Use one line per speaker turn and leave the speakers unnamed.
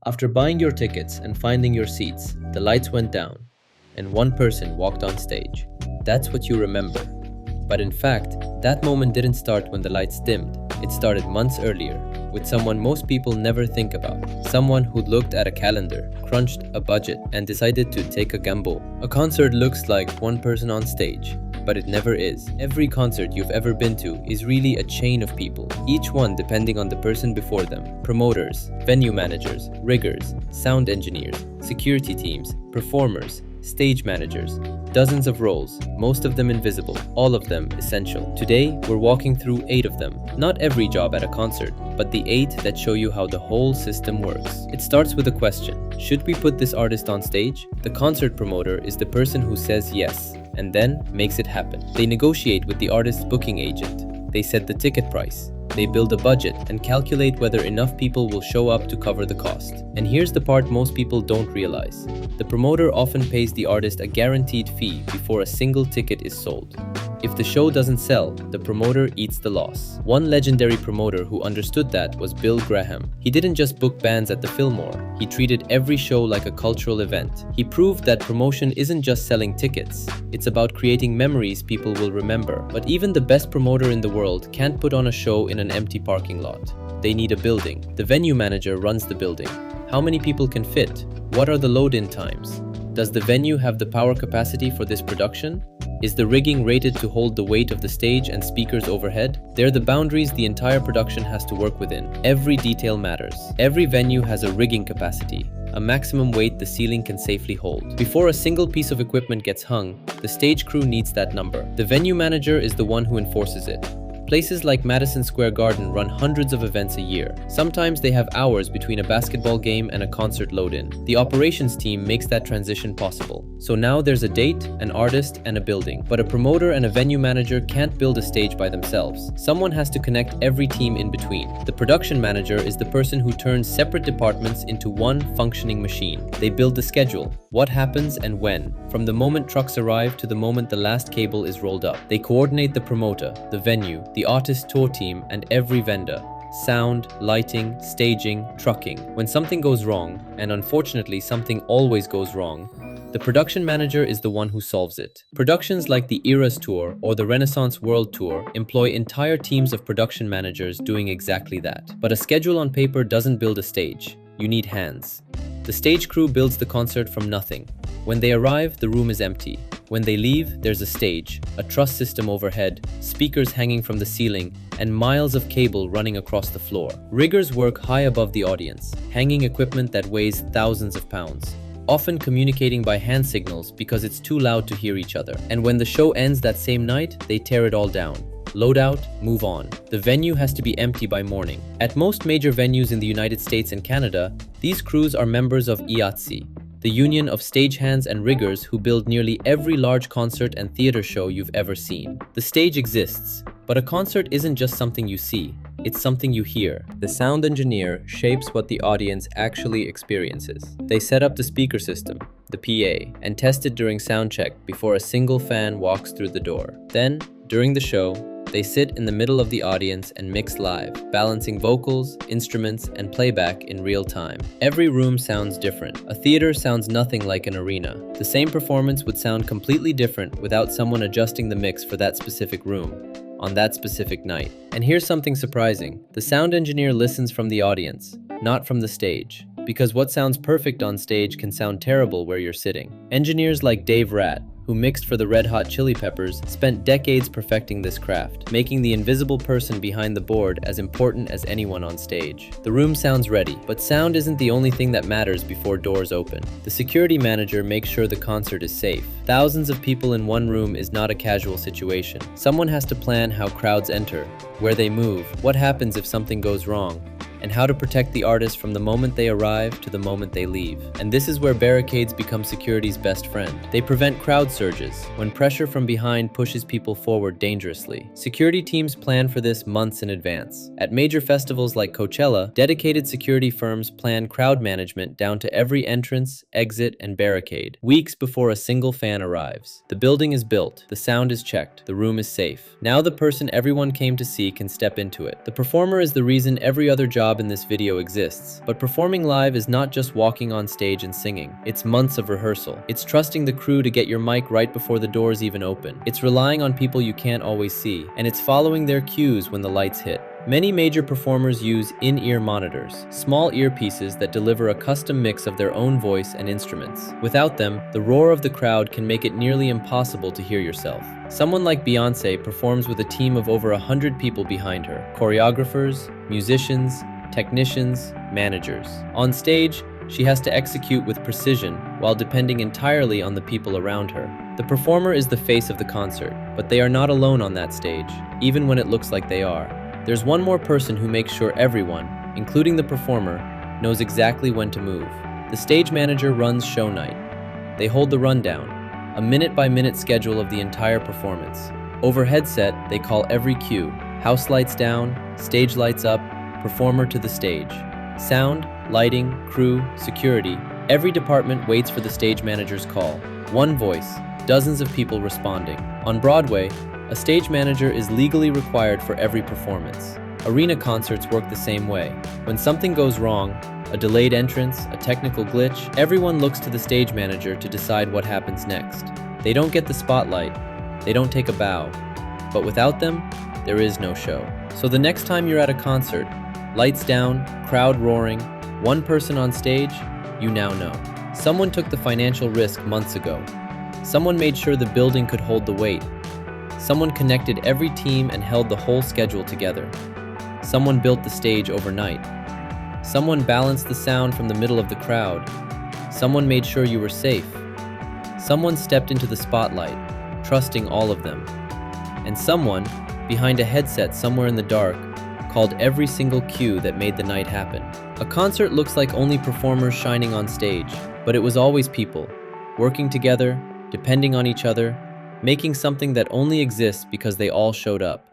After buying your tickets and finding your seats, the lights went down, and one person walked on stage. That's what you remember. But in fact, that moment didn't start when the lights dimmed. It started months earlier, with someone most people never think about. Someone who looked at a calendar, crunched a budget, and decided to take a gamble. A concert looks like one person on stage, but it never is. Every concert you've ever been to is really a chain of people, each one depending on the person before them. Promoters, venue managers, riggers, sound engineers, security teams, performers, stage managers, dozens of roles, most of them invisible, all of them essential. Today, we're walking through 8 of them. Not every job at a concert, but the 8 that show you how the whole system works. It starts with a question: should we put this artist on stage? The concert promoter is the person who says yes, and then makes it happen. They negotiate with the artist's booking agent. They set the ticket price. They build a budget and calculate whether enough people will show up to cover the cost. And here's the part most people don't realize. The promoter often pays the artist a guaranteed fee before a single ticket is sold. If the show doesn't sell, the promoter eats the loss. One legendary promoter who understood that was Bill Graham. He didn't just book bands at the Fillmore. He treated every show like a cultural event. He proved that promotion isn't just selling tickets. It's about creating memories people will remember. But even the best promoter in the world can't put on a show in an empty parking lot. They need a building. The venue manager runs the building. How many people can fit? What are the load-in times? Does the venue have the power capacity for this production? Is the rigging rated to hold the weight of the stage and speakers overhead? They're the boundaries the entire production has to work within. Every detail matters. Every venue has a rigging capacity, a maximum weight the ceiling can safely hold. Before a single piece of equipment gets hung, the stage crew needs that number. The venue manager is the one who enforces it. Places like Madison Square Garden run hundreds of events a year. Sometimes they have hours between a basketball game and a concert load-in. The operations team makes that transition possible. So now there's a date, an artist, and a building. But a promoter and a venue manager can't build a stage by themselves. Someone has to connect every team in between. The production manager is the person who turns separate departments into one functioning machine. They build the schedule, what happens and when, from the moment trucks arrive to the moment the last cable is rolled up. They coordinate the promoter, the venue, the artist tour team, and every vendor. Sound, lighting, staging, trucking. When something goes wrong, and unfortunately something always goes wrong, the production manager is the one who solves it. Productions like the Eras Tour or the Renaissance World Tour employ entire teams of production managers doing exactly that. But a schedule on paper doesn't build a stage. You need hands. The stage crew builds the concert from nothing. When they arrive, the room is empty. When they leave, there's a stage, a truss system overhead, speakers hanging from the ceiling, and miles of cable running across the floor. Riggers work high above the audience, hanging equipment that weighs thousands of pounds, often communicating by hand signals because it's too loud to hear each other. And when the show ends that same night, they tear it all down. Load out, move on. The venue has to be empty by morning. At most major venues in the United States and Canada, these crews are members of IATSE, the union of stagehands and riggers who build nearly every large concert and theater show you've ever seen. The stage exists, but a concert isn't just something you see, it's something you hear. The sound engineer shapes what the audience actually experiences. They set up the speaker system, the PA, and test it during sound check before a single fan walks through the door. Then, during the show, they sit in the middle of the audience and mix live, balancing vocals, instruments, and playback in real time. Every room sounds different. A theater sounds nothing like an arena. The same performance would sound completely different without someone adjusting the mix for that specific room, on that specific night. And here's something surprising. The sound engineer listens from the audience, not from the stage. Because what sounds perfect on stage can sound terrible where you're sitting. Engineers like Dave Ratt, who mixed for the Red Hot Chili Peppers, spent decades perfecting this craft, making the invisible person behind the board as important as anyone on stage. The room sounds ready, but sound isn't the only thing that matters before doors open. The security manager makes sure the concert is safe. Thousands of people in one room is not a casual situation. Someone has to plan how crowds enter, where they move, what happens if something goes wrong, and how to protect the artist from the moment they arrive to the moment they leave. And this is where barricades become security's best friend. They prevent crowd surges, when pressure from behind pushes people forward dangerously. Security teams plan for this months in advance. At major festivals like Coachella, dedicated security firms plan crowd management down to every entrance, exit, and barricade, weeks before a single fan arrives. The building is built, the sound is checked, the room is safe. Now the person everyone came to see can step into it. The performer is the reason every other job job in this video exists. But performing live is not just walking on stage and singing. It's months of rehearsal. It's trusting the crew to get your mic right before the doors even open. It's relying on people you can't always see. And it's following their cues when the lights hit. Many major performers use in-ear monitors, small earpieces that deliver a custom mix of their own voice and instruments. Without them, the roar of the crowd can make it nearly impossible to hear yourself. Someone like Beyoncé performs with a team of over 100 people behind her: choreographers, musicians, technicians, managers. On stage, she has to execute with precision while depending entirely on the people around her. The performer is the face of the concert, but they are not alone on that stage, even when it looks like they are. There's one more person who makes sure everyone, including the performer, knows exactly when to move. The stage manager runs show night. They hold the rundown, a minute-by-minute schedule of the entire performance. Over headset, they call every cue: house lights down, stage lights up, performer to the stage. Sound, lighting, crew, security, every department waits for the stage manager's call. One voice, dozens of people responding. On Broadway, a stage manager is legally required for every performance. Arena concerts work the same way. When something goes wrong, a delayed entrance, a technical glitch, everyone looks to the stage manager to decide what happens next. They don't get the spotlight, they don't take a bow, but without them, there is no show. So the next time you're at a concert, lights down, crowd roaring, one person on stage, you now know. Someone took the financial risk months ago. Someone made sure the building could hold the weight. Someone connected every team and held the whole schedule together. Someone built the stage overnight. Someone balanced the sound from the middle of the crowd. Someone made sure you were safe. Someone stepped into the spotlight, trusting all of them. And someone, behind a headset somewhere in the dark, called every single cue that made the night happen. A concert looks like only performers shining on stage, but it was always people, working together, depending on each other, making something that only exists because they all showed up.